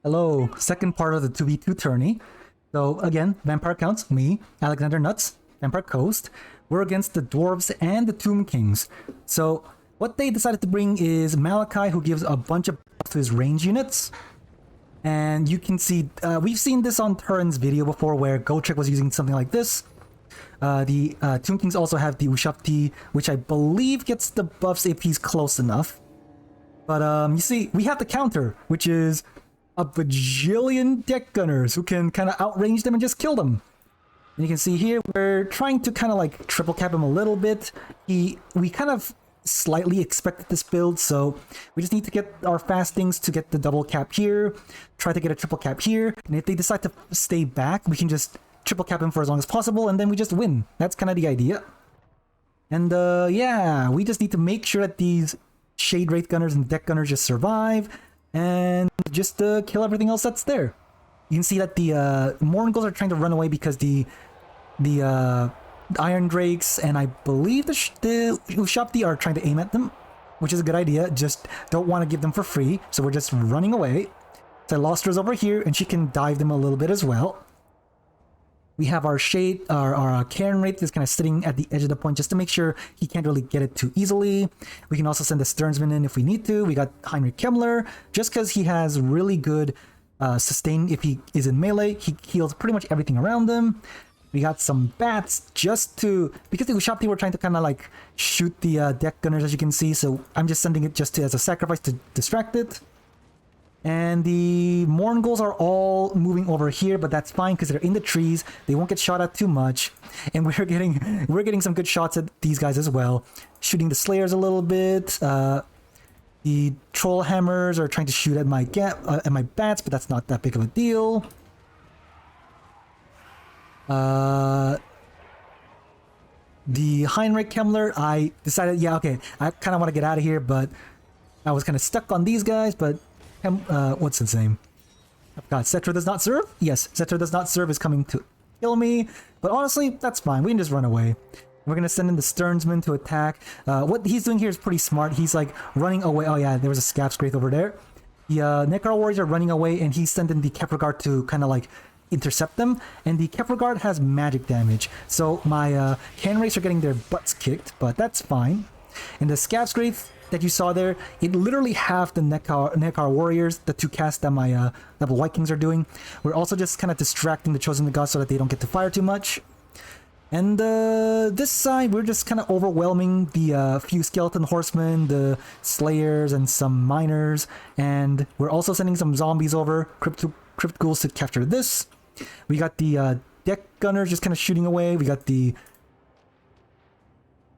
Hello, second part of the 2v2 tourney. So again, Vampire Counts, me, Alexander Nuts, Vampire Coast. We're against the Dwarves and the Tomb Kings. So what they decided to bring is Malachi, who gives a bunch of buffs to his range units. And you can see, we've seen this on Turin's video before where Gotrek was using something like this. The Tomb Kings also have the Ushapti, which I believe gets the buffs if he's close enough. But you see, we have the counter, which is a bajillion deck gunners who can kind of outrange them and just kill them. And you can see here, we're trying to kind of like triple cap him a little bit. We kind of slightly expected this build, so we just need to get our fastings to get the double cap here, try to get a triple cap here, and if they decide to stay back, we can just triple cap him for as long as possible, and then we just win. That's kind of the idea. And yeah, we just need to make sure that these Shade Wraith Gunners and Deck Gunners just survive, and just kill everything else that's there. You can see that the Morngulls are trying to run away because the Iron Drakes and I believe the Ushapti are trying to aim at them, which is a good idea. Just don't want to give them for free, so we're just running away. So Lostra's over here, and she can dive them a little bit as well. We have our Shade, our Cairn Wraith is kind of sitting at the edge of the point just to make sure he can't really get it too easily. We can also send the Sternsman in if we need to. We got Heinrich Kemmler, just because he has really good sustain if he is in melee. He heals pretty much everything around him. We got some bats just to, because the Ushapti were trying to kind of like shoot the deck gunners, as you can see, so I'm just sending it just to, as a sacrifice to distract it. And the Morngulls are all moving over here, but that's fine because they're in the trees. They won't get shot at too much, and we're getting some good shots at these guys as well, shooting the Slayers a little bit. The Troll Hammers are trying to shoot at my bats, but that's not that big of a deal. The Heinrich Kemmler, I decided, yeah, okay, I kind of want to get out of here, but I was kind of stuck on these guys, but what's his name? I forgot. Cetra does not serve? Yes, Cetra does not serve is coming to kill me, but honestly, that's fine. We can just run away. We're going to send in the Sternsman to attack. What he's doing here is pretty smart. He's like running away. Oh yeah, there was a Scab Wraith over there. The Nekar Warriors are running away, and he's sending the Kepregard to kind of like intercept them, and the Kepregard has magic damage, so my Cairn Wraiths are getting their butts kicked, but that's fine. And the Scab Wraith that you saw there, it literally half the Nekar Warriors, the two casts that my level Vikings are doing. We're also just kind of distracting the Chosen of God so that they don't get to fire too much. And this side, we're just kind of overwhelming the few Skeleton Horsemen, the Slayers, and some Miners. And we're also sending some zombies over, Crypt Ghouls to capture this. We got the Deck Gunners just kind of shooting away. We got the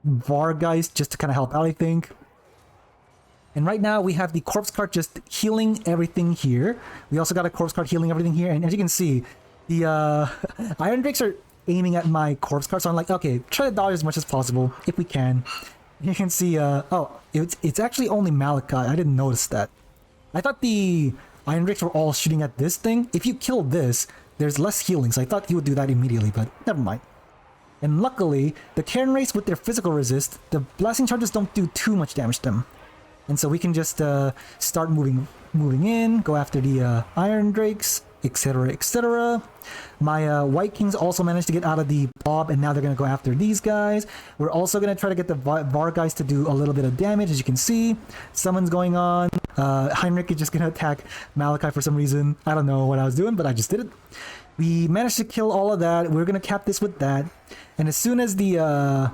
Vargeist just to kind of help out, I think. And right now we have the Corpse Cart just healing everything here. We also got a Corpse Cart healing everything here. And as you can see, the Iron Drakes are aiming at my Corpse Cart. So I'm like, okay, try to dodge as much as possible if we can. You can see, oh, it's actually only Malachi. I didn't notice that. I thought the Iron Drakes were all shooting at this thing. If you kill this, there's less healing. So I thought he would do that immediately, but never mind. And luckily, the Cairn Wraiths with their physical resist, the blasting charges don't do too much damage to them. And so we can just start moving in, go after the Iron Drakes, etc., etc. My White Kings also managed to get out of the blob, and now they're going to go after these guys. We're also going to try to get the Vargeist to do a little bit of damage, as you can see. Summons going on. Heinrich is just going to attack Malachi for some reason. I don't know what I was doing, but I just did it. We managed to kill all of that. We're going to cap this with that. And as soon as I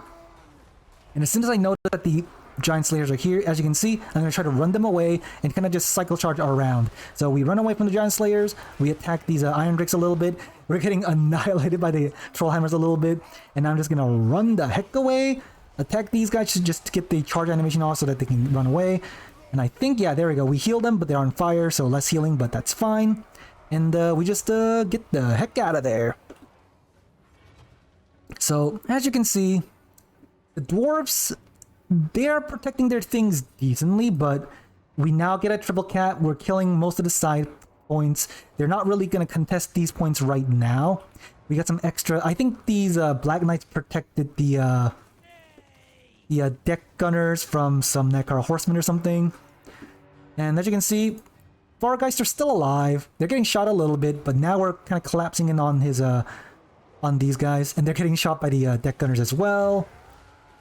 noticed that the Giant Slayers are here, as you can see, I'm going to try to run them away and kind of just cycle charge around. So we run away from the Giant Slayers, we attack these Iron Drakes a little bit, we're getting annihilated by the Troll Hammers a little bit, and I'm just going to run the heck away, attack these guys just to get the charge animation off so that they can run away. And I think, yeah, there we go, we healed them, but they're on fire, so less healing, but that's fine. And we just get the heck out of there. So, as you can see, the Dwarves, they are protecting their things decently, but we now get a triple cap. We're killing most of the side points. They're not really going to contest these points right now. We got some extra. I think these Black Knights protected the Deck Gunners from some Nekar Horsemen or something. And as you can see, Vargeist are still alive. They're getting shot a little bit, but now we're kind of collapsing in on his on these guys, and they're getting shot by the deck gunners as well.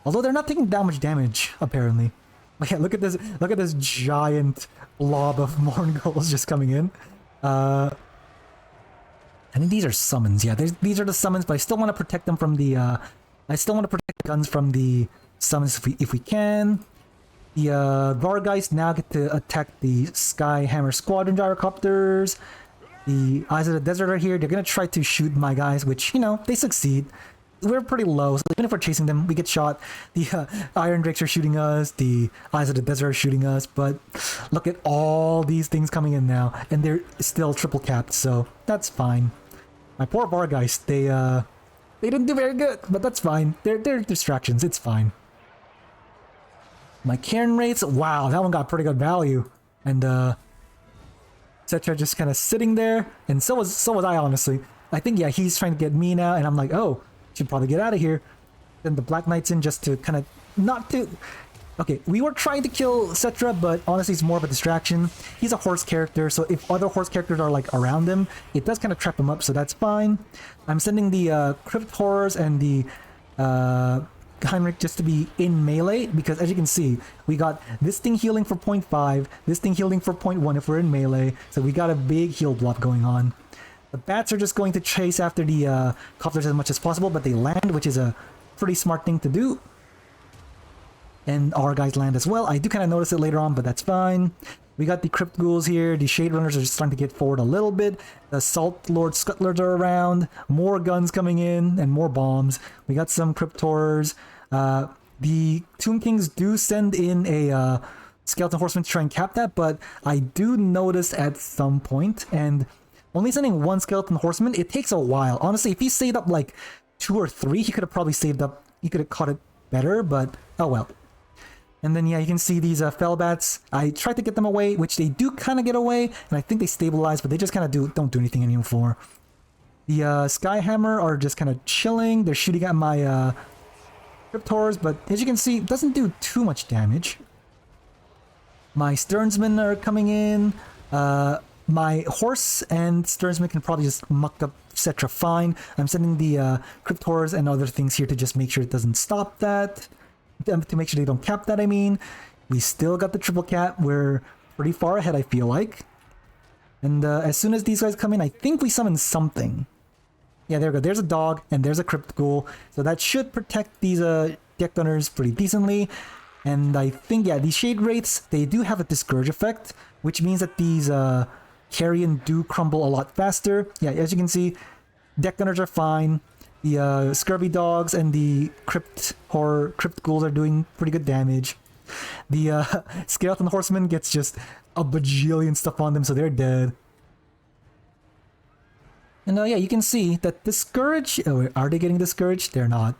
Although they're not taking that much damage, apparently. But yeah, look at this giant blob of Morngulls just coming in. I think these are summons. Yeah, these are the summons, but I still want to protect them from the. I still want to protect the guns from the summons if we can. The Vargeist now get to attack the Skyhammer Squadron gyrocopters. The Eyes of the Desert are here. They're gonna try to shoot my guys, which, you know, they succeed. We're pretty low, so even if we're chasing them, we get shot. The Iron Drakes are shooting us. The Eyes of the Desert are shooting us. But look at all these things coming in now, and they're still triple capped, so that's fine. My poor Vargeist, they didn't do very good, but that's fine. They're distractions. It's fine. My Cairn rates, wow, that one got pretty good value, and etc. just kind of sitting there, and so was I, honestly. I think, yeah, he's trying to get me now, and I'm like, oh, should probably get out of here. Then the Black Knight's in just to kind of not to. Okay, we were trying to kill Cetra, but honestly, it's more of a distraction. He's a horse character, so if other horse characters are like around him, it does kind of trap him up, so that's fine. I'm sending the Crypt Horrors and the Heinrich just to be in melee, because as you can see, we got this thing healing for 0.5, this thing healing for 0.1 if we're in melee, so we got a big heal block going on. The bats are just going to chase after the copters as much as possible, but they land, which is a pretty smart thing to do. And our guys land as well. I do kind of notice it later on, but that's fine. We got the Crypt Ghouls here. The Shade Runners are just starting to get forward a little bit. The Salt Lord Scuttlers are around. More guns coming in and more bombs. We got some Crypt Horrors. The Tomb Kings do send in a Skeleton Horseman to try and cap that, but I do notice at some point, and only sending one Skeleton Horseman, it takes a while. Honestly, if he saved up like 2 or 3, he could have probably saved up, he could have caught it better, but oh well. And then, yeah, you can see these Fellbats. I tried to get them away, which they do kind of get away, and I think they stabilize, but they just kind of don't do anything anymore. The Skyhammer are just kind of chilling. They're shooting at my Crypt Horrors, but as you can see, it doesn't do too much damage. My Sternsmen are coming in. My Horse and Sternsmen can probably just muck up Cetra fine. I'm sending the Crypt Horrors and other things here to just make sure it doesn't stop that. To make sure they don't cap that, I mean. We still got the triple cap. We're pretty far ahead, I feel like. And as soon as these guys come in, I think we summon something. Yeah, there we go. There's a dog, and there's a Crypt Ghoul. So that should protect these deck gunners pretty decently. And I think, yeah, these Shade Wraiths, they do have a Discourage effect, which means that these Carrion do crumble a lot faster. Yeah, as you can see, deck gunners are fine. The Scurvy Dogs and the Crypt Ghouls are doing pretty good damage. The Skeleton Horseman gets just a bajillion stuff on them, so they're dead. And yeah, you can see that Discourage... Oh, are they getting discouraged? They're not.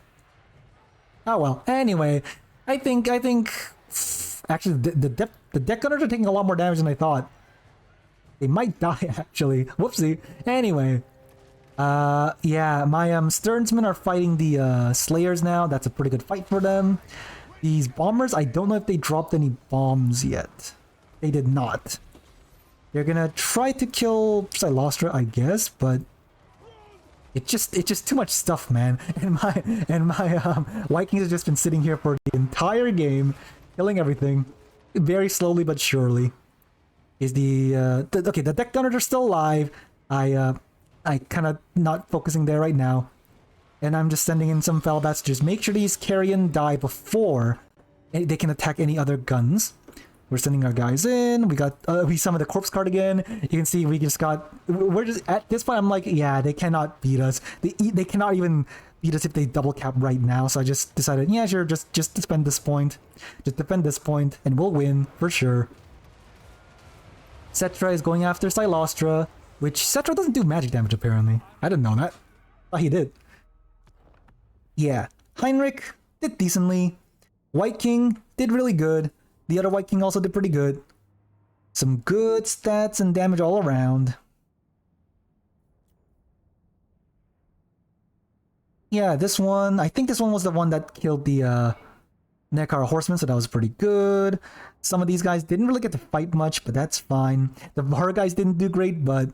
Oh well. Anyway, I think actually the deck gunners are taking a lot more damage than I thought. They might die, actually. Whoopsie. Anyway. Yeah, my Sternsmen are fighting the Slayers now. That's a pretty good fight for them. These Bombers, I don't know if they dropped any bombs yet. They did not. They're gonna try to kill Silostra, I guess, but it's just too much stuff, man. And my Vikings have just been sitting here for the entire game, killing everything, very slowly but surely. Is okay? The deck gunners are still alive. I kind of not focusing there right now. And I'm just sending in some Fellbats to just make sure these Carrion die before they can attack any other guns. We're sending our guys in. We summoned the Corpse card again. You can see we're just at this point I'm like, yeah, they cannot beat us. They cannot even beat us if they double cap right now. So I just decided, yeah, sure, just defend this point. Just defend this point and we'll win for sure. Cetra is going after Silostra, which Cetra doesn't do magic damage apparently. I didn't know that. Oh, he did. Yeah, Heinrich did decently. White King did really good. The other White King also did pretty good. Some good stats and damage all around. Yeah, this one, I think this one was the one that killed the Nekar Horseman, so that was pretty good. Some of these guys didn't really get to fight much, but that's fine. The horror guys didn't do great, but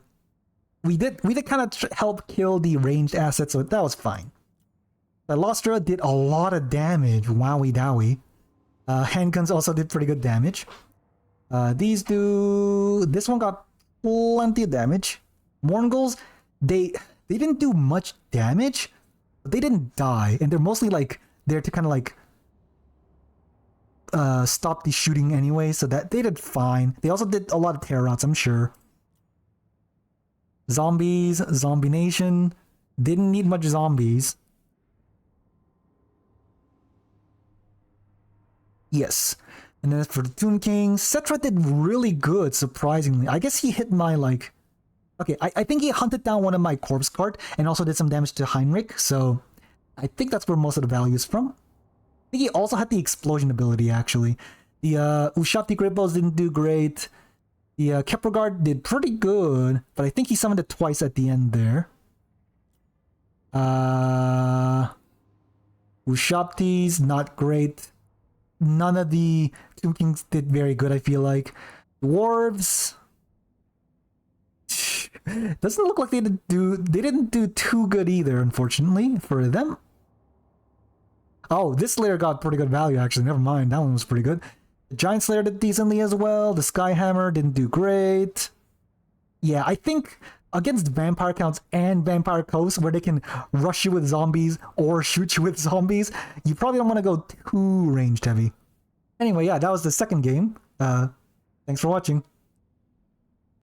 we did kind of help kill the ranged assets, so that was fine. The Lostra did a lot of damage. Wowie dowie. Handguns also did pretty good damage. These do... This one got plenty of damage. Morngul's, they didn't do much damage, but they didn't die, and they're mostly like there to kind of like stop the shooting anyway, so that they did fine. They also did a lot of tear outs, I'm sure. Zombies, Zombie Nation, didn't need much zombies. Yes. And then for the Toon King, Cetra did really good, surprisingly. I guess he hit my, like... Okay, I think he hunted down one of my corpse cart and also did some damage to Heinrich, so I think that's where most of the value is from. I think he also had the explosion ability, actually. The Ushapti Grippos didn't do great. The Keprogard did pretty good, but I think he summoned it twice at the end there. Ushapti's not great. None of the Toon Kings did very good, I feel like. Dwarves... Doesn't look like they didn't do too good either, unfortunately, for them. Oh, this Slayer got pretty good value, actually. Never mind, that one was pretty good. The Giant Slayer did decently as well. The Skyhammer didn't do great. Yeah, I think against Vampire Counts and Vampire Coast, where they can rush you with zombies or shoot you with zombies, you probably don't want to go too ranged heavy. Anyway, yeah, that was the second game. Thanks for watching.